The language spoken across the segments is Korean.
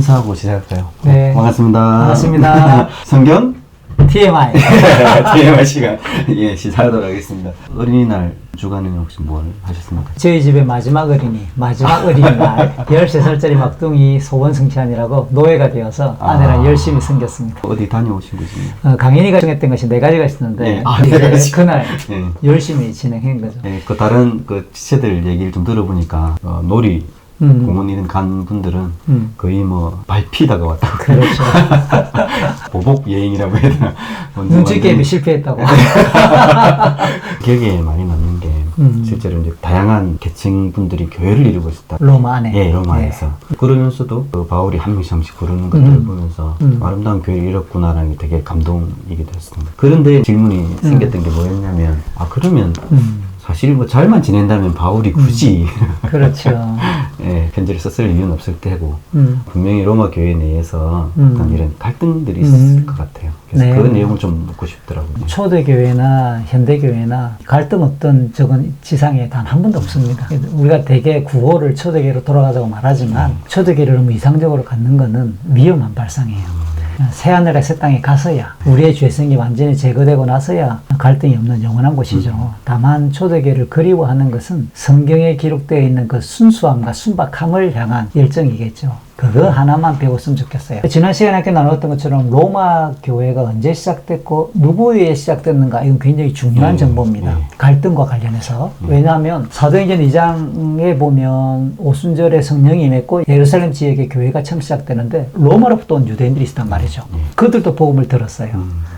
인사하고 시작할까요? 네. 반갑습니다. 반갑습니다. 성경 TMI. TMI 시간 시작하도록 하겠습니다. 어린이날 주간에는 혹시 뭘 하셨습니까? 저희 집의 마지막 어린이날 13살짜리 막둥이 소원승찬이라고 노예가 되어서 아내랑 열심히 섬겼습니다. 어디 다녀오신 거죠? 강인이가 정했던 것이 4가지가 있었는데 네. 그날 네. 열심히 진행한 거죠. 네, 그 다른 그 지체들 얘기를 좀 들어보니까 놀이 공원 이런 간 분들은 거의 뭐 발피다가 왔다고. 그렇죠. 보복 여행이라고 해야 되나? 눈치 게임에 실패했다고. 기억에 많이 남는 게 실제로 이제 다양한 계층 분들이 교회를 이루고 있었다. 로마 안에. 예, 로마에서. 네. 그러면서도 그 바울이 한 명씩 한 명씩 부르는 것들을 보면서 아름다운 교회를 이뤘구나라는 게 되게 감동이게 됐습니다. 그런데 질문이 생겼던 게 뭐였냐면, 그러면 사실 뭐 잘만 지낸다면 바울이 굳이 그렇죠. 예, 편지를 썼을 이유는 없을 테고 분명히 로마 교회 내에서 어떤 이런 갈등들이 있을 것 같아요. 그래서 네. 그 내용을 좀 묻고 싶더라고요. 초대교회나 현대교회나 갈등 없던 적은 지상에 단 한 번도 없습니다. 우리가 대개 구호를 초대교회로 돌아가자고 말하지만 초대교회를 너무 이상적으로 갖는 것은 위험한 발상이에요. 새하늘에 새 땅에 가서야 우리의 죄성이 완전히 제거되고 나서야 갈등이 없는 영원한 곳이죠. 다만 초대교회를 그리워하는 것은 성경에 기록되어 있는 그 순수함과 순박함을 향한 열정이겠죠. 그거 하나만 배웠으면 좋겠어요. 지난 시간에 이렇게 나눴던 것처럼 로마 교회가 언제 시작됐고 누구에 의해 시작됐는가, 이건 굉장히 중요한 정보입니다. 갈등과 관련해서. 왜냐하면 사도행전 2장에 보면 오순절에 성령이 임했고 예루살렘 지역의 교회가 처음 시작되는데 로마로부터 온 유대인들이 있었단 말이죠. 그들도 복음을 들었어요.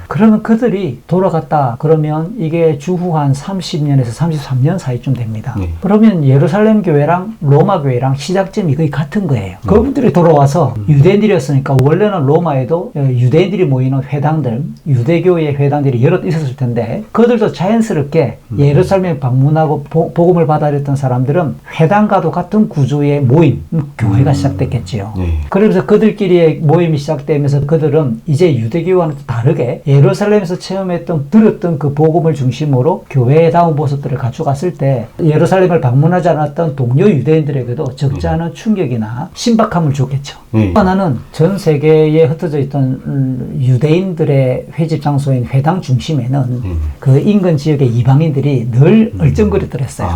그러면 그들이 돌아갔다 그러면 이게 주후 한 30년에서 33년 사이쯤 됩니다. 그러면 예루살렘 교회랑 로마 교회랑 시작점이 거의 같은 거예요. 그분들이 돌아와서 유대인들이었으니까 원래는 로마에도 유대인들이 모이는 회당들, 유대교의 회당들이 여럿 있었을 텐데 그들도 자연스럽게 예루살렘에 방문하고 복음을 받아들였던 사람들은 회당과도 같은 구조의 모임, 교회가 시작됐겠지요. 그러면서 그들끼리의 모임이 시작되면서 그들은 이제 유대교와는 다르게 예루살렘에서 체험했던, 들었던 그 복음을 중심으로 교회다운 모습들을 가져갔을 때 예루살렘을 방문하지 않았던 동료 유대인들에게도 적지 않은 충격이나 신박함을 줬겠죠. 하나는 전 세계에 흩어져 있던 유대인들의 회집 장소인 회당 중심에는 그 인근 지역의 이방인들이 늘 얼쩡거렸더랬어요.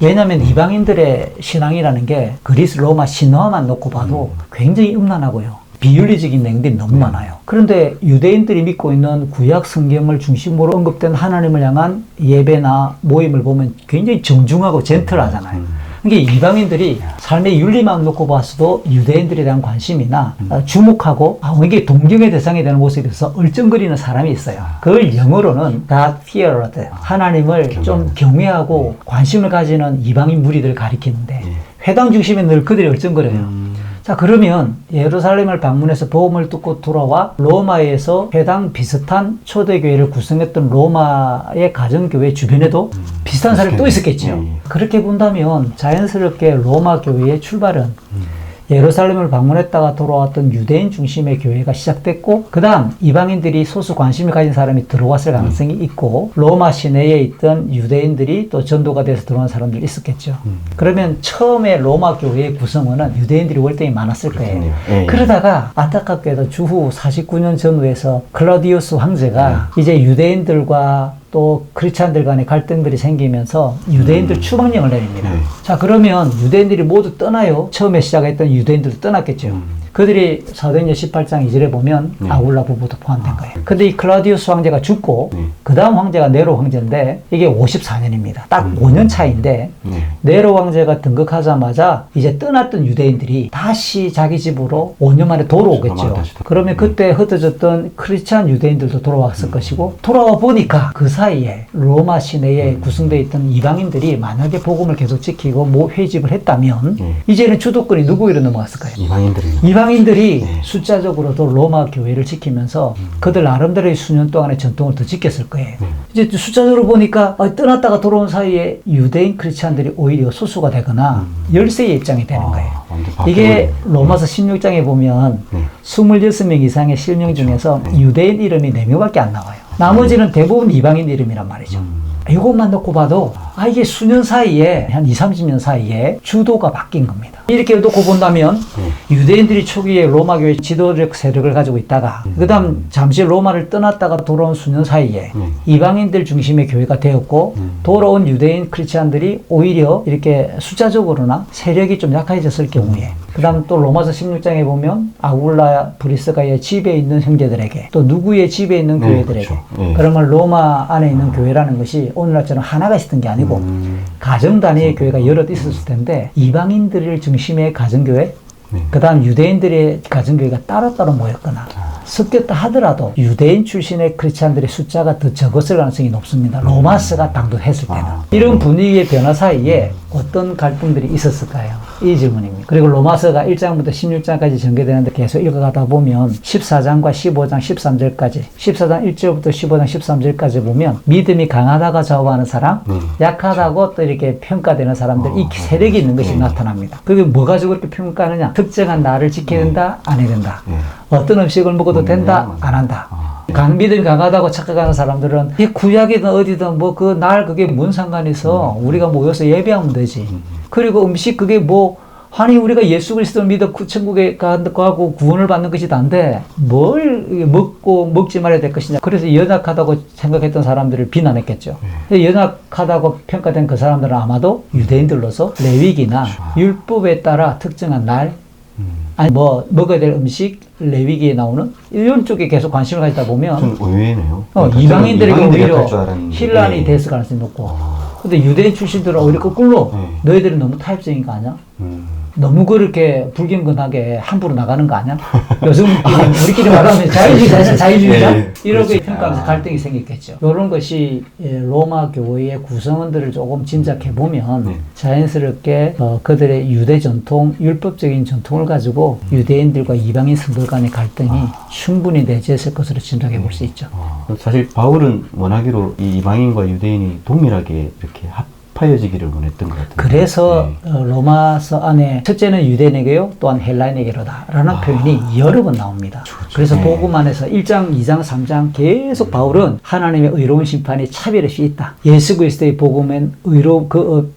왜냐하면 이방인들의 신앙이라는 게 그리스 로마 신화만 놓고 봐도 굉장히 음란하고요. 비윤리적인 내용들이 너무 많아요. 그런데 유대인들이 믿고 있는 구약 성경을 중심으로 언급된 하나님을 향한 예배나 모임을 보면 굉장히 정중하고 젠틀하잖아요. 그러니까 이방인들이 삶의 윤리만 놓고 봤어도 유대인들에 대한 관심이나 주목하고 이게 동경의 대상이 되는 모습에 대해서 얼쩡거리는 사람이 있어요. 그걸 영어로는 God feared, 하나님을 좀 경외하고 관심을 가지는 이방인 무리들을 가리키는데 회당 중심에 늘 그들이 얼쩡거려요. 자, 그러면 예루살렘을 방문해서 복음을 듣고 돌아와 로마에서 회당 비슷한 초대교회를 구성했던 로마의 가정교회 주변에도 비슷한 사람이 또 있었겠죠. 그렇게 본다면 자연스럽게 로마 교회의 출발은 예루살렘을 방문했다가 돌아왔던 유대인 중심의 교회가 시작됐고 그 다음 이방인들이 소수 관심을 가진 사람이 들어왔을 가능성이 있고 로마 시내에 있던 유대인들이 또 전도가 돼서 들어온 사람들이 있었겠죠. 그러면 처음에 로마 교회의 구성원은 유대인들이 월등히 많았을 거예요. 그러다가 안타깝게도 주후 49년 전후에서 클라우디우스 황제가 이제 유대인들과 또 크리스찬들 간의 갈등들이 생기면서 유대인들 추방령을 내립니다. 자, 그러면 유대인들이 모두 떠나요. 처음에 시작했던 유대인들도 떠났겠죠. 그들이 사도행전 18장 2절에 보면 아굴라 부부도 포함된 거예요. 근데 이 클라우디우스 황제가 죽고 그 다음 황제가 네로 황제인데 이게 54년입니다. 딱 5년 차인데 네로 황제가 등극하자마자 이제 떠났던 유대인들이 다시 자기 집으로 5년 만에 돌아오겠죠. 그러면 그때 흩어졌던 크리스찬 유대인들도 돌아왔을 것이고 돌아와 보니까 그 사이에 로마 시내에 구성되어 있던 이방인들이 만약에 복음을 계속 지키고 회집을 했다면 이제는 주도권이 누구에게 넘어갔을까요? 이방인들이 숫자적으로도 로마 교회를 지키면서 그들 나름대로의 수년 동안의 전통을 더 지켰을 거예요. 이제 숫자적으로 보니까 떠났다가 돌아온 사이에 유대인 크리스찬들이 오히려 소수가 되거나 열세의 입장이 되는 거예요. 이게 로마서 16장에 보면 26명 이상의 실명 중에서 유대인 이름이 4명밖에 안 나와요. 나머지는 대부분 이방인 이름이란 말이죠. 이것만 놓고 봐도 이게 수년 사이에 한 20-30년 사이에 주도가 바뀐 겁니다. 이렇게 놓고 본다면 유대인들이 초기에 로마교회 지도적 세력을 가지고 있다가 그 다음 잠시 로마를 떠났다가 돌아온 수년 사이에 이방인들 중심의 교회가 되었고 돌아온 유대인 크리스찬들이 오히려 이렇게 숫자적으로나 세력이 좀 약해졌을 경우에 그 다음 또 로마서 16장에 보면 아굴라 브리스가의 집에 있는 형제들에게 또 누구의 집에 있는 교회들에게 그렇죠. 그러면 로마 안에 있는 교회라는 것이 오늘날처럼 하나가 있었던 게 아니고 가정 단위의 교회가 여럿 있었을 텐데 이방인들을 중심의 가정교회 그 다음 유대인들의 가정교회가 따로따로 모였거나 섞였다 하더라도 유대인 출신의 크리스찬들의 숫자가 더 적었을 가능성이 높습니다. 로마서가 당도했을 때는. 이런 분위기의 변화 사이에 어떤 갈등들이 있었을까요? 이 질문입니다. 그리고 로마서가 1장부터 16장까지 전개되는데 계속 읽어가다 보면 14장과 15장 13절까지 14장 1절부터 15장 13절까지 보면 믿음이 강하다고 좌우하는 사람, 약하다고 또 이렇게 평가되는 사람들 이 세력이 있는 것이 나타납니다. 그게 뭐 가지고 이렇게 평가하느냐? 특정한 날을 지켜야 된다? 안 해야 된다? 어떤 음식을 먹어도 된다? 안 한다? 믿음이 강하다고 착각하는 사람들은 이 구약이든 어디든 뭐 그 날 그게 뭔 상관이 있어. 우리가 모여서 예배하면 되지. 그리고 음식 그게 뭐 아니 우리가 예수 그리스도를 믿어 천국에 가고 구원을 받는 것이 단데 뭘 먹고 먹지 말아야 될 것이냐. 그래서 연약하다고 생각했던 사람들을 비난했겠죠. 연약하다고 평가된 그 사람들은 아마도 유대인들로서 레위기나 율법에 따라 특정한 날 아니 뭐 먹어야 될 음식 레위기에 나오는 이런 쪽에 계속 관심을 가지다 보면 좀 의외네요. 이방인들에게 오히려 줄 혼란이 됐을 가능성이 높고 근데 유대인 출신들은 오히려 거꾸로 너희들은 너무 타협적인 거 아니야? 너무 그렇게 불경건하게 함부로 나가는 거 아니야? 요즘 우리끼리 말하면 자유주의자? 이렇게 평가하면서 갈등이 생겼겠죠. 이런 것이 로마 교회의 구성원들을 조금 짐작해보면 자연스럽게 그들의 유대 전통, 율법적인 전통을 가지고 유대인들과 이방인 성도 간의 갈등이 충분히 내재했을 것으로 짐작해 볼 수 있죠. 사실 바울은 원하기로 이 이방인과 유대인이 동일하게 이렇게 합하여지기를 원했던 것 같아요. 그래서 로마서 안에 첫째는 유대인에게요 또한 헬라인에게로다 라는 표현이 여러 번 나옵니다. 그래서 복음 안에서 1장, 2장, 3장 계속 바울은 하나님의 의로운 심판이 차별 없이 있다. 예수 그리스도의 복음엔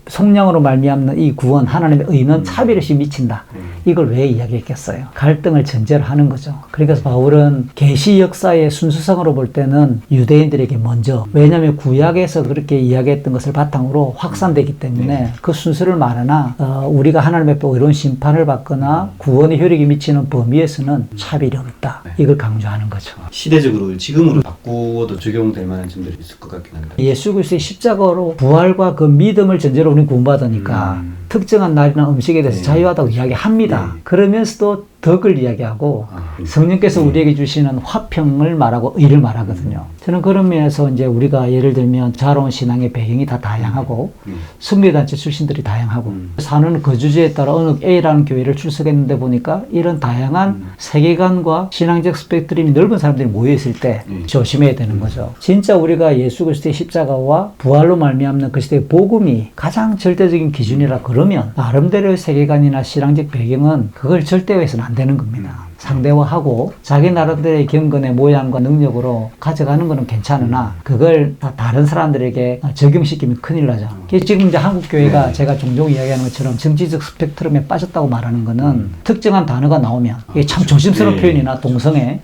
성령으로 말미암는 이 구원 하나님의 의는 차별 없이 미친다. 이걸 왜 이야기했겠어요? 갈등을 전제로 하는 거죠. 그러니까 바울은 계시 역사의 순수성으로 볼 때는 유대인들에게 먼저 왜냐하면 구약에서 그렇게 이야기했던 것을 바탕으로 확산되기 때문에 그 순서를 말하나 우리가 하나님 앞에 의로운 심판을 받거나 구원의 효력이 미치는 범위에서는 차별이 없다. 이걸 강조하는 거죠. 시대적으로 지금으로 바꾸어도 적용될 만한 점들이 있을 것 같긴 합니다. 예수 그리스도의 십자가로 부활과 그 믿음을 전제로 우리는 구원받으니까 특정한 날이나 음식에 대해서 자유하다고 이야기합니다. 그러면서도 덕을 이야기하고 성령께서 우리에게 주시는 화평을 말하고 의를 말하거든요. 저는 그런 면에서 이제 우리가 예를 들면 자라온 신앙의 배경이 다 다양하고 성교단체 출신들이 다양하고 사는 거주지에 따라 어느 A라는 교회를 출석했는데 보니까 이런 다양한 세계관과 신앙적 스펙트럼이 넓은 사람들이 모여있을 때 조심해야 되는 거죠. 진짜 우리가 예수 그리스도의 십자가와 부활로 말미암는 그리스도의 복음이 가장 절대적인 기준이라 그러면 나름대로의 세계관이나 신앙적 배경은 그걸 절대화해서는 안 되는 겁니다. 상대화하고 자기 나름대로의 경건의 모양과 능력으로 가져가는 거는 괜찮으나 그걸 다 다른 사람들에게 적용시키면 큰일 나죠. 지금 이제 한국 교회가 제가 종종 이야기하는 것처럼 정치적 스펙트럼에 빠졌다고 말하는 거는 특정한 단어가 나오면 이게 참 조심스러운 표현이나 동성애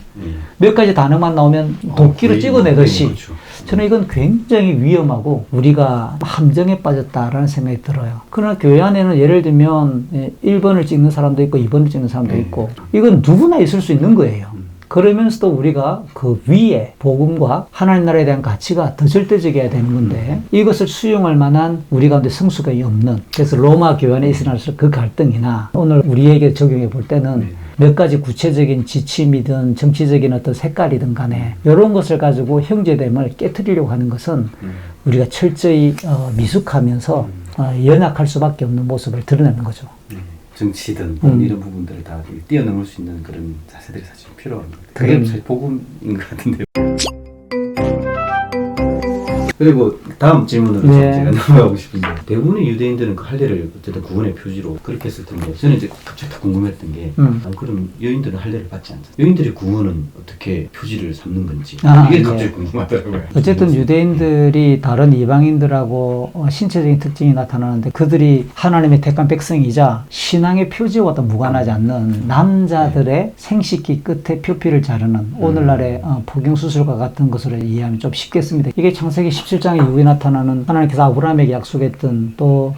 몇 가지 단어만 나오면 도끼로 찍어내듯이 저는 이건 굉장히 위험하고 우리가 함정에 빠졌다라는 생각이 들어요. 그러나 교회 안에는 예를 들면 1번을 찍는 사람도 있고 2번을 찍는 사람도 있고 이건 누구나 있을 수 있는 거예요. 그러면서도 우리가 그 위에 복음과 하나님 나라에 대한 가치가 더 절대적이어야 되는 건데 이것을 수용할 만한 우리 가운데 성수가 없는 그래서 로마 교회 안에 있으나서 그 갈등이나 오늘 우리에게 적용해 볼 때는 몇 가지 구체적인 지침이든 정치적인 어떤 색깔이든 간에 이런 것을 가지고 형제됨을 깨트리려고 하는 것은 우리가 철저히 미숙하면서 연약할 수밖에 없는 모습을 드러내는 거죠. 정치든 이런 부분들을 다 뛰어넘을 수 있는 그런 자세들이 사실 필요합니다. 그게 사실 복음인 것 같은데요. 그리고 다음 질문으로 네. 제가 넘어가고 싶은데 대부분의 유대인들은 그 할례를 어쨌든 구원의 표지로 그렇게 했을 텐데 저는 이제 갑자기 궁금했던 게 아니, 그럼 여인들은 할례를 받지 않잖아요. 여인들의 구원은 어떻게 표지를 삼는 건지 이게 갑자기 궁금하더라고요. 어쨌든 유대인들이 다른 이방인들하고 신체적인 특징이 나타나는데 그들이 하나님의 택한 백성이자 신앙의 표지와도 무관하지 않는 남자들의 생식기 끝에 표피를 자르는 오늘날의 포경수술과 같은 것으로 이해하면 좀 쉽겠습니다. 이게 창세기 17장에 이후에 나타나는 하나님께서 아브라함에게 약속했던 또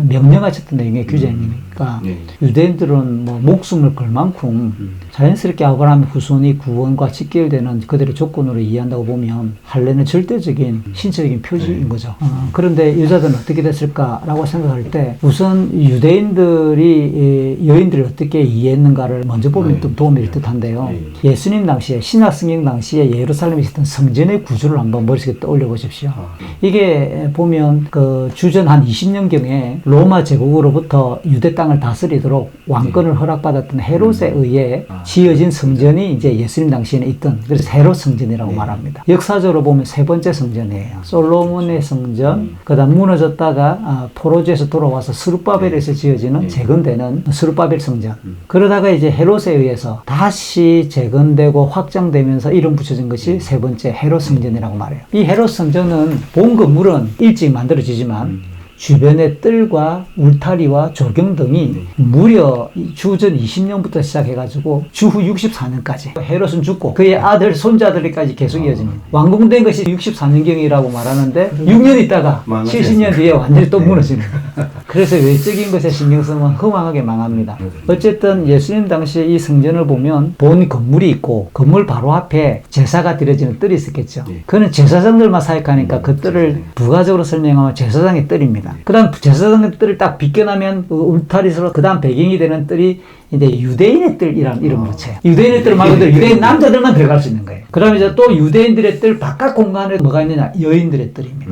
명령하셨던 내용의 규정이니까 유대인들은 뭐 목숨을 걸 만큼 자연스럽게 아브라함의 후손이 구원과 직결되는 그들의 조건으로 이해한다고 보면 할례는 절대적인 신체적인 표지인 거죠. 그런데 여자들은 어떻게 됐을까라고 생각할 때 우선 유대인들이 여인들을 어떻게 이해했는가를 먼저 보면 좀 도움이 될 듯한데요. 예수님 당시에 신약성경 당시에 예루살렘에 있었던 성전의 구조를 한번 머릿속에 떠올려 보십시오. 이게 보면 그 주전 한 20년경에 로마 제국으로부터 유대 땅을 다스리도록 왕권을 허락받았던 헤롯에 의해 지어진 성전이 이제 예수님 당시에는 있던 그래서 헤롯 성전이라고 말합니다. 역사적으로 보면 세 번째 성전이에요. 솔로몬의 성전, 그다음 무너졌다가 포로주에서 돌아와서 스룹바벨에서 지어지는 재건되는 스룹바벨 성전. 그러다가 이제 헤롯에 의해서 다시 재건되고 확장되면서 이름 붙여진 것이 세 번째 헤롯 성전이라고 말해요. 이 헤롯 성전은 본 건물은 일찍 만들어지지만 주변의 뜰과 울타리와 조경 등이 무려 주전 20년부터 시작해가지고 주후 64년까지 헤롯은 죽고 그의 아들 손자들까지 계속 이어집니다. 완공된 것이 64년경이라고 말하는데 6년 있다가 70년 뒤에 완전히 또 무너지는 거예요. 그래서 외적인 것에 신경 쓰면 허망하게 망합니다. 어쨌든 예수님 당시에 이 성전을 보면 본 건물이 있고 건물 바로 앞에 제사가 드려지는 뜰이 있었겠죠. 그는 제사장들만 사역하니까 그 뜰을 부가적으로 설명하면 제사장의 뜰입니다. 그 다음 제사장의 뜰을 딱 비껴나면 울타리스로 그 다음 배경이 되는 뜰이 이제 유대인의 뜰이라는 이름을 붙여요. 유대인의 뜰 말 그대로 유대인 남자들만 들어갈 수 있는 거예요. 그 다음에 이제 또 유대인들의 뜰 바깥 공간에 뭐가 있느냐? 여인들의 뜰입니다.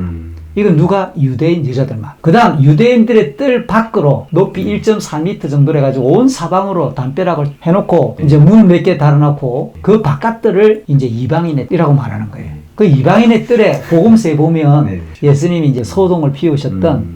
이건 누가? 유대인 여자들만. 그 다음 유대인들의 뜰 밖으로 높이 1.4m 정도로 해가지고 온 사방으로 담벼락을 해놓고 이제 문 몇 개 달아놓고 그 바깥 뜰을 이제 이방인의 뜰이라고 말하는 거예요. 그 이방인의 뜰에 복음서에 보면 예수님이 이제 소동을 피우셨던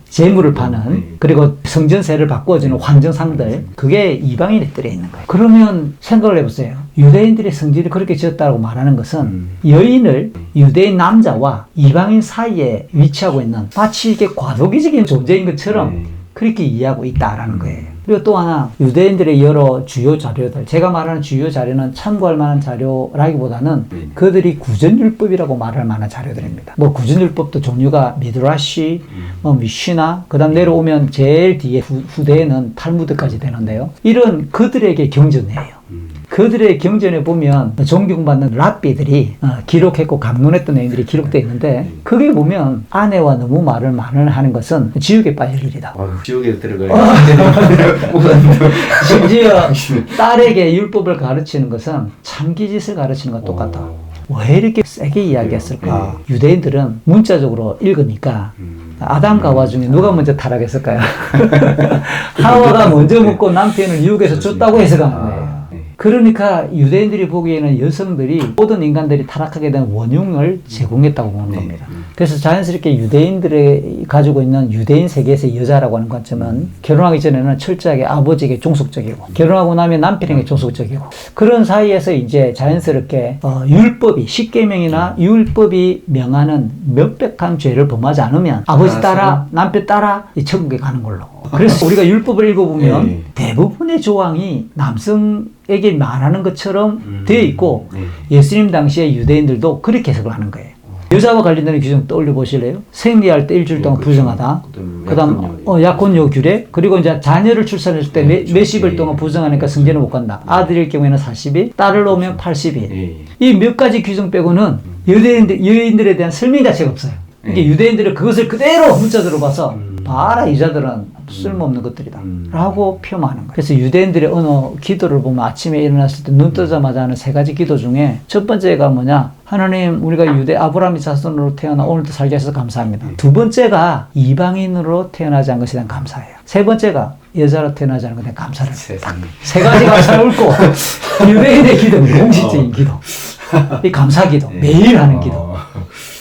재물을 파는 그리고 성전세를 바꿔주는 환정상들 그게 이방인의 뜰에 있는 거예요. 그러면 생각을 해보세요. 유대인들의 성전이 그렇게 지었다고 말하는 것은 여인을 유대인 남자와 이방인 사이에 위치하고 있는 마치 이게 과도기적인 존재인 것처럼 그렇게 이해하고 있다라는 거예요. 그리고 또 하나 유대인들의 여러 주요 자료들 제가 말하는 주요 자료는 참고할 만한 자료라기보다는 그들이 구전율법이라고 말할 만한 자료들입니다. 뭐 구전율법도 종류가 미드라시, 뭐 미시나 그 다음 내려오면 제일 뒤에 후대에는 탈무드까지 되는데요. 이런 그들에게 경전이에요. 그들의 경전에 보면 존경받는 랍비들이 기록했고 감론했던 내용들이 기록되어 있는데 그게 보면 아내와 너무 말을 하는 것은 지옥에 빠질 일이다. 지옥에 들어가요. 심지어 딸에게 율법을 가르치는 것은 참기짓을 가르치는 것과 똑같다. 왜 이렇게 세게 이야기했을까? 유대인들은 문자적으로 읽으니까 아담과 하와 중에 누가 먼저 타락했을까요? 하와가 먼저 먹고 남편을 유혹해서 줬다고 해석하는 거예요. 그러니까 유대인들이 보기에는 여성들이 모든 인간들이 타락하게 된 원흉을 제공했다고 보는 겁니다. 그래서 자연스럽게 유대인들이 가지고 있는 유대인 세계에서 여자라고 하는 관점은 결혼하기 전에는 철저하게 아버지에게 종속적이고 결혼하고 나면 남편에게 종속적이고 그런 사이에서 이제 자연스럽게 율법이 십계명이나 율법이 명하는 명백한 죄를 범하지 않으면 아버지 따라 남편 따라 천국에 가는 걸로. 그래서 우리가 율법을 읽어보면 대부분의 조항이 남성에게 말하는 것처럼 되어 있고 예수님 당시에 유대인들도 그렇게 해석을 하는 거예요. 여자와 관련된 규정 떠올려 보실래요? 생리할 때 일주일 동안 부정하다. 그 다음 약혼요 규례. 그리고 이제 자녀를 출산했을 때 몇십 일 동안 부정하니까 성전에 못 간다. 아들일 경우에는 40일, 딸을 오면 80일. 이 몇 가지 규정 빼고는 여인들에 대한 설명 자체가 없어요. 이게 유대인들은 그것을 그대로 문자대로 봐서 봐라 여자들은 쓸모없는 것들이다 라고 표현하는 거예요. 그래서 유대인들의 언어 기도를 보면 아침에 일어났을 때 눈 뜨자마자 하는 세 가지 기도 중에 첫 번째가 뭐냐? 하나님 우리가 유대 아브라함의 자손으로 태어나 오늘도 살게 해서 감사합니다. 두 번째가 이방인으로 태어나지 않은 것에 대한 감사예요. 세 번째가 여자로 태어나지 않은 것에 대한 감사를 세 가지 감사를 읊고 유대인의 기도는 공식적인 기도 이 감사 기도 매일 하는 기도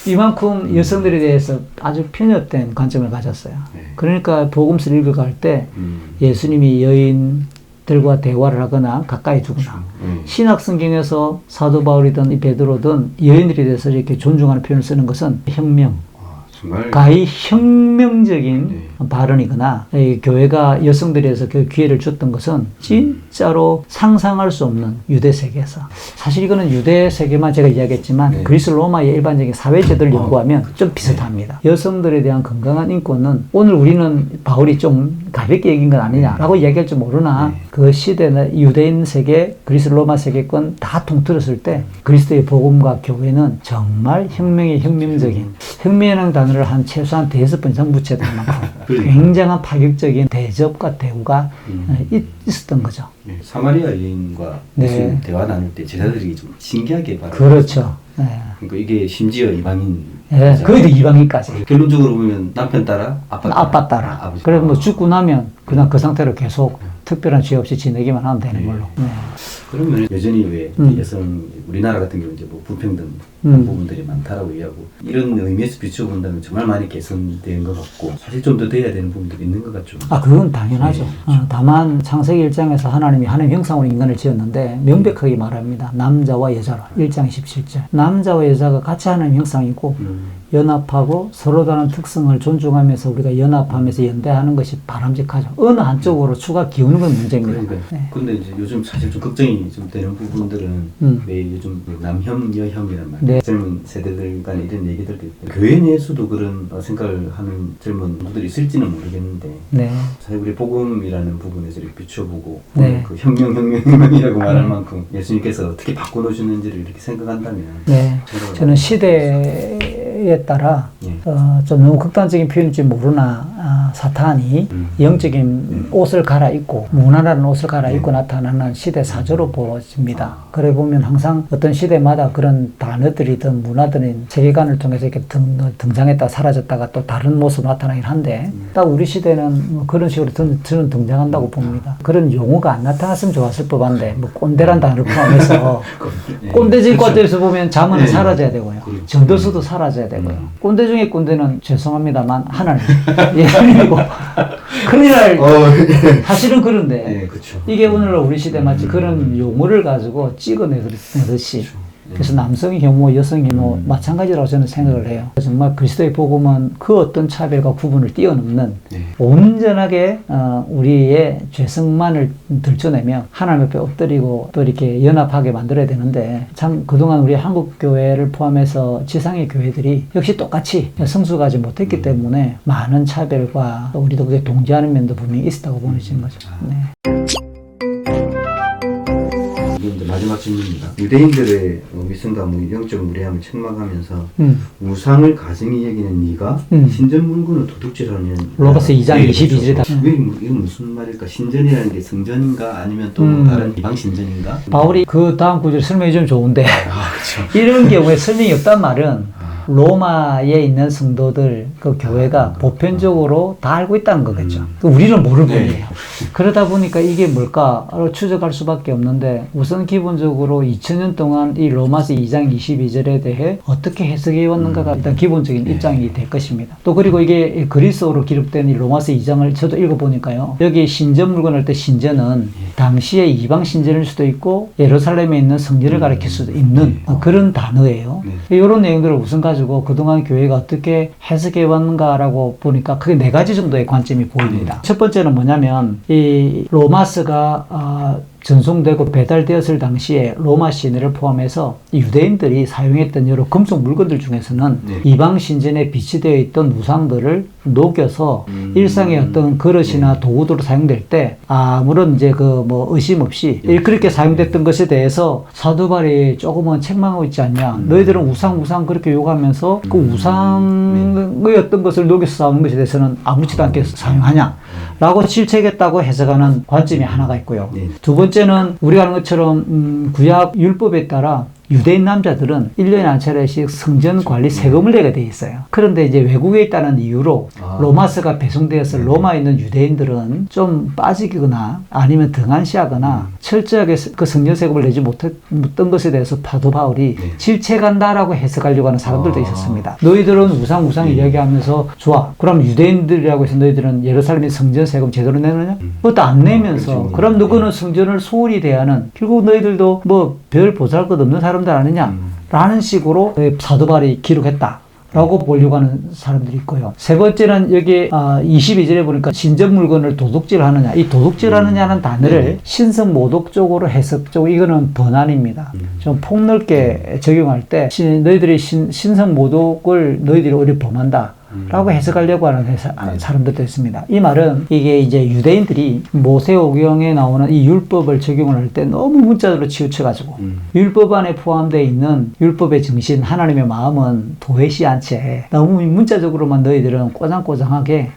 이만큼 여성들에 대해서 아주 편협된 관점을 가졌어요. 네. 그러니까 복음서를 읽어갈 때 예수님이 여인들과 대화를 하거나 가까이 두거나 신약 성경에서 사도 바울이든 이 베드로든 여인들에 대해서 이렇게 존중하는 표현을 쓰는 것은 혁명, 정말 가히 혁명적인 발언이거나 이 교회가 여성들에서 그 기회를 줬던 것은 진짜로 상상할 수 없는 유대 세계에서, 사실 이거는 유대 세계만 제가 이야기했지만 그리스 로마의 일반적인 사회제도를 연구하면 좀 비슷합니다. 여성들에 대한 건강한 인권은 오늘 우리는 바울이 좀 가볍게 얘기한 건 아니냐라고 이야기할지 모르나 그 시대는 유대인 세계, 그리스 로마 세계권 다 통틀었을 때 그리스도의 복음과 교회는 정말 혁명적인, 혁명이라는 단어를 한 최소한 5번 이상 붙여야 될 만큼 굉장한 파격적인 대접과 대우가 있었던 거죠. 사마리아 여인과 예수님 대화 나눌 때 제자들이 좀 신기하게 바라봤어요. 그렇죠. 그러니까 이게 심지어 이방인, 거기도 이방인까지. 결론적으로 보면 남편 따라 아빠 따라. 아버지 그래서 뭐 죽고 나면 그냥 그 상태로 계속 특별한 죄 없이 지내기만 하면 되는 걸로. 그러면 여전히 왜 여성, 우리나라 같은 경우 이제 뭐 불평등 부분들이 많다라고 이야기하고, 이런 의미에서 비춰본다면 정말 많이 개선된 것 같고, 사실 좀 더 돼야 되는 부분들이 있는 것 같죠. 그건 당연하죠. 다만 창세기 1장에서 하나님이 하나님 형상으로 인간을 지었는데 명백하게 말합니다. 남자와 여자로. 1장 17절. 남자와 여자가 같이 하나님 형상이고 연합하고 서로 다른 특성을 존중하면서 우리가 연합하면서 연대하는 것이 바람직하죠. 어느 한쪽으로 추가 기우는 건 문제입니다. 근데 이제 요즘 사실 좀 걱정이 좀 되는 부분들은 왜 요즘 남혐, 여혐이란 말이에요. 젊은 세대들 간에 이런 얘기들도 있고, 교회 내에서도 그런 생각을 하는 젊은 분들이 있을지는 모르겠는데, 사실 우리 복음이라는 부분에서 이렇게 비춰보고 그 혁명이라고 말할 만큼 예수님께서 어떻게 바꿔놓으셨는지를 이렇게 생각한다면 저는 시대에 따라 좀 너무 극단적인 표현인지 모르나 사탄이 영적인 옷을 갈아입고 무난한 옷을 갈아입고 나타나는 시대 사조로 보여집니다. 그래 보면 항상 어떤 시대마다 그런 단어들이든 문화들인 세계관을 통해서 이렇게 등장했다가 사라졌다가 또 다른 모습으로 나타나긴 한데, 딱 우리 시대는 뭐 그런 식으로 저는 등장한다고 봅니다. 그런 용어가 안 나타났으면 좋았을 법한데, 뭐 꼰대란 단어를 포함해서 꼰대질 꼰대에서 보면 자문은 사라져야 되고요. 전도서도 사라져야 되고요. 꼰대 중에 꼰대는 죄송합니다만 하나님, 예수님이고 큰일 날 사실은 그런데 이게 오늘날 우리 시대 마치 그런 용어를 가지고 찍어내듯이, 그래서 남성의 혐오, 여성의 혐오 마찬가지라고 저는 생각을 해요. 정말 그리스도의 복음은 그 어떤 차별과 구분을 뛰어넘는 온전하게 우리의 죄성만을 들춰내며 하나님 앞에 엎드리고 또 이렇게 연합하게 만들어야 되는데, 참 그동안 우리 한국교회를 포함해서 지상의 교회들이 역시 똑같이 성숙하지 못했기 때문에 많은 차별과 또 우리도 그게 동지하는 면도 분명히 있었다고 보여지는 거죠. 이제 마지막 질문입니다. 유대인들의 위선과 영적 무례함을 책망하면서 우상을 가증히 여기는 네가 신전 문구는 도둑질하는, 로마서 2장 22절이다. 왜 이건 무슨 말일까? 신전이라는 게 성전인가 아니면 또 다른 이방 신전인가? 바울이 그 다음 구절 설명이 좀 좋은데 이런 경우에 설명이 없단 말은 로마에 있는 성도들, 그 교회가 보편적으로 다 알고 있다는 거겠죠. 우리는 모를 뿐이에요. 그러다 보니까 이게 뭘까 추적할 수밖에 없는데, 우선 기본적으로 2000년 동안 이 로마서 2장 22절에 대해 어떻게 해석해 왔는가가 일단 기본적인 입장이 될 것입니다. 또 그리고 이게 그리스어로 기록된 이 로마서 2장을 저도 읽어보니까요, 여기 신전 물건을 때 신전은 당시의 이방 신전일 수도 있고 예루살렘에 있는 성전을 가리킬 수도 있는 그런 단어예요. 이런 내용들을 우선 가지고 그동안 교회가 어떻게 해석해 왔는가라고 보니까 크게 4가지 정도의 관점이 보입니다. 첫 번째는 뭐냐면, 이 로마서가 전송되고 배달되었을 당시에 로마 시내를 포함해서 유대인들이 사용했던 여러 금속 물건들 중에서는 이방 신전에 비치되어 있던 우상들을 녹여서 일상의 어떤 그릇이나 도구도로 사용될 때 아무런 이제 그 뭐 의심 없이 그렇게 사용됐던 것에 대해서 사도 바울이 조금은 책망하고 있지 않냐. 너희들은 우상 그렇게 요구하면서 그 우상의 어떤 것을 녹여서 사용하는 것에 대해서는 아무렇지도 않게 사용하냐 라고 질책했다고 해석하는 관점이 하나가 있고요. 두 번째는 우리가 아는 것처럼 구약 율법에 따라 유대인 남자들은 1년에 한 차례씩 성전 관리 세금을 내게 돼 있어요. 그런데 이제 외국에 있다는 이유로 로마서가 배송되어서 로마에 있는 유대인들은 좀 빠지거나 아니면 등한시하거나 철저하게 그 성전 세금을 내지 못했던 것에 대해서 사도 바울이 질책한다라고 해석하려고 하는 사람들도 있었습니다. 너희들은 우상 이야기하면서 좋아. 그럼 유대인들이라고 해서 너희들은 예루살렘의 성전 세금 제대로 내느냐? 그것도 안 내면서 그럼 누구는 성전을 소홀히 대하는 결국 너희들도 뭐 별 보잘것 없는 사람들 아니냐? 라는 식으로 사도 바울이 기록했다. 라고 보려고 하는 사람들이 있고요. 세 번째는 여기 22절에 보니까 신전 물건을 도둑질하느냐. 이 도둑질하느냐는 단어를 신성 모독적으로 해석적으로 이거는 번안입니다. 좀 폭넓게 적용할 때 너희들이 신성 모독을 너희들이 오히려 범한다. 라고 해석하려고 하는 사람들도 있습니다. 이 말은 이게 이제 유대인들이 모세오경에 나오는 이 율법을 적용을 할 때 너무 문자적으로 치우쳐가지고 율법 안에 포함되어 있는 율법의 정신, 하나님의 마음은 도외시 않지. 너무 문자적으로만 너희들은 꼬장꼬장하게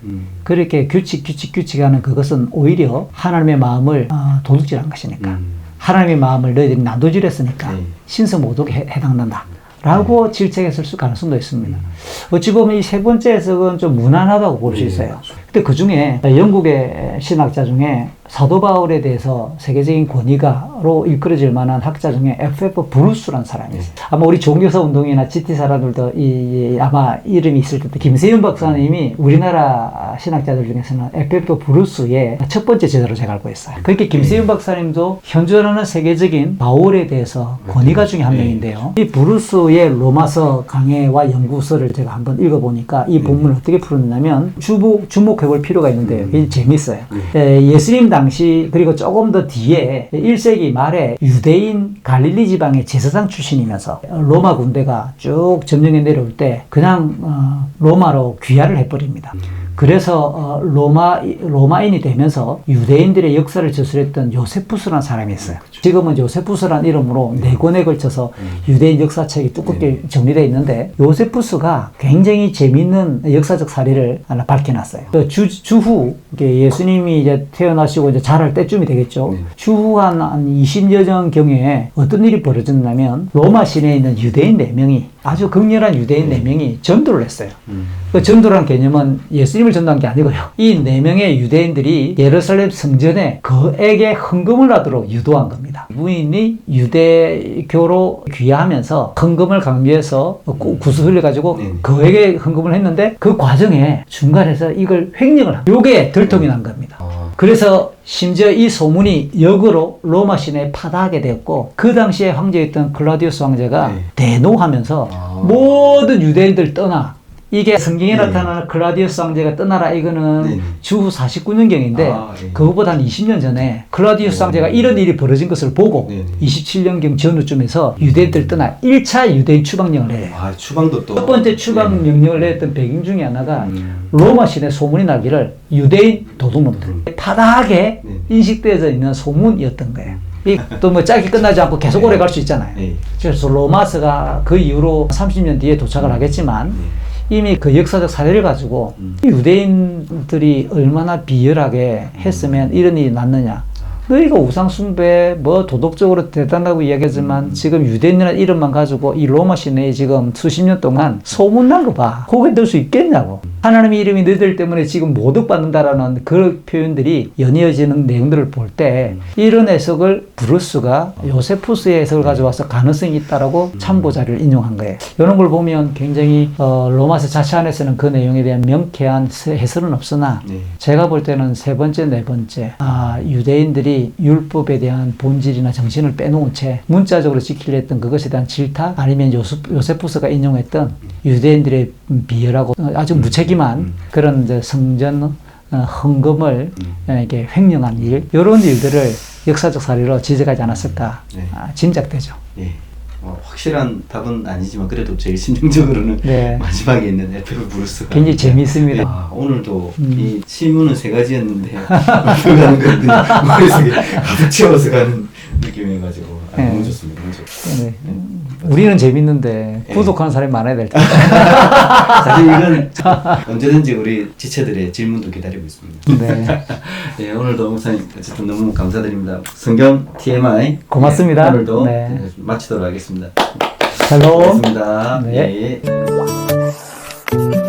그렇게 규칙하는 그것은 오히려 하나님의 마음을 도둑질한 것이니까. 하나님의 마음을 너희들이 난도질했으니까 신성모독에 해당된다. 라고 질책했을 가능성도 있습니다. 어찌 보면 이 세 번째 해석은 좀 무난하다고 볼 수 있어요. 근데 그 중에 영국의 신학자 중에 사도 바울에 대해서 세계적인 권위가로 일컬어질 만한 학자 중에 F.F. 브루스라는 사람이 있어요. 아마 우리 종교사 운동이나 GT 사람들도 아마 이름이 있을 텐데 김세윤 박사님이 우리나라 신학자들 중에서는 F.F. 브루스의 첫 번째 제자로 제가 알고 있어요. 그렇게 김세윤 박사님도 현존하는 세계적인 바울에 대해서 권위가 중에 한 명인데요. 이 브루스의 로마서 강해와 연구서를 제가 한번 읽어보니까 이 본문을 어떻게 풀었냐면 주목해볼 필요가 있는데요. 이게 재밌어요. 예수님 당시 그리고 조금 더 뒤에 1세기 말에 유대인 갈릴리 지방의 제사장 출신이면서 로마 군대가 쭉 점령해 내려올 때 그냥 로마로 귀화를 해버립니다. 그래서 로마인이 되면서 유대인들의 역사를 저술했던 요세푸스라는 사람이 있어요. 지금은 요세푸스라는 이름으로 4권에 걸쳐서 유대인 역사책이 두껍게 정리되어 있는데 요세푸스가 굉장히 재미있는 역사적 사례를 하나 밝혀놨어요. 주후 예수님이 이제 태어나시고 이제 자랄 때쯤이 되겠죠. 주후 한 20여 년 경에 어떤 일이 벌어졌냐면 로마 시내에 있는 유대인 4명이 아주 극렬한 유대인 4명이 전도를 했어요. 그 전도란 개념은 예수님을 전도한 게 아니고요. 이 4명의 유대인들이 예루살렘 성전에 그에게 헌금을 하도록 유도한 겁니다. 부인이 유대교로 귀화하면서 헌금을 강요해서 구슬 흘려가지고 그에게 헌금을 했는데 그 과정에 중간에서 이걸 횡령을 합니다. 요게 들통이 난 겁니다. 그래서 심지어 이 소문이 역으로 로마 시내에 파다하게 되었고 그 당시에 황제였던 클라우디우스 황제가 대노하면서 모든 유대인들 떠나 이게 성경에 나타나는 클라우디우스 황제가 떠나라 이거는 주후 49년경인데 그거보다 한 20년 전에 클라우디우스 황제가 이런 일이 벌어진 것을 보고 27년경 전후쯤에서 유대인들 떠나 1차 유대인 추방령을 해요. 추방도 또 첫 번째 추방 명령을 내렸던 배경 중에 하나가 로마 시내 소문이 나기를 유대인 도둑놈들 파다하게 인식되어져 있는 소문이었던 거예요. 또 뭐 짧게 끝나지 않고 계속 오래 갈 수 있잖아요. 그래서 로마서가 그 이후로 30년 뒤에 도착을 하겠지만 이미 그 역사적 사례를 가지고 유대인들이 얼마나 비열하게 했으면 이런 일이 났느냐. 너희가 우상숭배, 도덕적으로 대단하다고 이야기하지만 지금 유대인이라는 이름만 가지고 이 로마 시내에 지금 수십 년 동안 소문난 거 봐. 고개 들 수 있겠냐고. 하나님의 이름이 너희들 때문에 지금 모독받는다라는 그 표현들이 연이어지는 내용들을 볼 때 이런 해석을 브루스가 요세푸스의 해석을 가져와서 가능성이 있다라고 참고 자료를 인용한 거예요. 이런 걸 보면 굉장히 로마서 자체 안에서는 그 내용에 대한 명쾌한 해설은 없으나 제가 볼 때는 세 번째, 네 번째 유대인들이 율법에 대한 본질이나 정신을 빼놓은 채 문자적으로 지키려 했던 그것에 대한 질타 아니면 요세푸스가 인용했던 유대인들의 비열하고 아주 무책임한 그런 이제 성전 헌금을 이렇게 횡령한 일 이런 일들을 역사적 사례로 지적하지 않았을까 짐작되죠. 확실한 답은 아니지만 그래도 제일 심정적으로는 마지막에 있는 F.F. 브루스가 굉장히 재미있습니다. 오늘도 이 질문은 3가지였는데 어떻게 하는 거였더니 머릿속에 가득 채워서 가는 느낌. 느낌이어가지고 네. 너무 좋습니다. 너무 좋습니다. 네. 우리는 재밌는데 구독하는 사람이 많아야 될 텐데. 사실 이건 언제든지 우리 지체들의 질문도 기다리고 있습니다. 네. 네, 오늘도 목사님 어쨌든 너무 감사드립니다. 성경 TMI 고맙습니다. 네, 오늘도 네. 마치도록 하겠습니다. 샬롬. 고맙습니다. 네. 네.